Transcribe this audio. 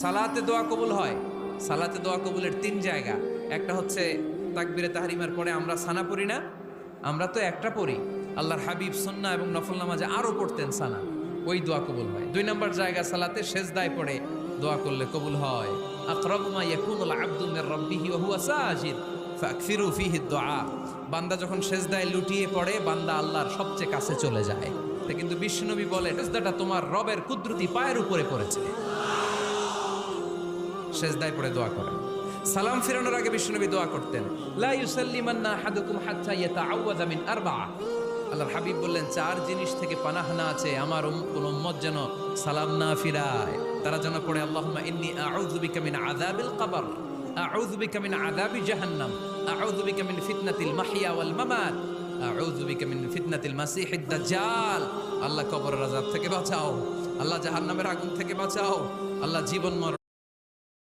সালাতে দোয়া কবুল হয়। সালাতে দোয়া কবুলের তিন জায়গা। একটা হচ্ছে তাকবীরে তাহরিমার পরে আমরা সানা পড়ি না, আমরা তো একটা পড়ি। আল্লাহর হাবিব সুন্নাহ এবং নফল নামাজে আরো পড়তেন সানা, ওই দোয়া কবুল হয়। দুই নম্বর জায়গা সালাতে সেজদায় পড়ে দোয়া করলে কবুল হয়। আকরাবু মা ইয়াকুনুল আবদু মির রাব্বিহি ওয়া হুয়া সাজিদ ফাকসিরু ফীহি দুআ। বান্দা যখন সেজদায় লুটিয়ে পড়ে, বান্দা আল্লাহর সবচেয়ে কাছে চলে যায়। তা কিন্তু বিশ্বনবী বলে, সেজদাটা তোমার রবের কুদরতি পায়ের উপরে পড়েছে। সেজদায় পড়ে দোয়া করেন। সালাম ফিরানোর আগে বিশ্বনবী দোয়া করতেন, লা ইউসাল্লিমান্না আহাদুকুম হাত্তা ইয়াতাআওয়াযা মিন আরবা'a। আল্লাহর হাবিব বললেন, চার জিনিস থেকে পানাহ না আছে আমার কোন উম্মত যেন সালাম না ফিরায়। তারা যেন পড়ে, আল্লাহুম্মা ইন্নী আউযু বিকা মিন আযাবিল কবর, আউযু বিকা মিন আযাবি জাহান্নাম, আউযু বিকা মিন ফিতনাতিল মাহইয়া ওয়াল মামাত, আউযু বিকা মিন ফিতনাতিল মাসিহিদ দাজ্জাল। আল্লাহ কবরের আযাব থেকে বাঁচাও, আল্লাহ জাহান্নামের আগুন থেকে বাঁচাও, আল্লাহ জীবন মরণ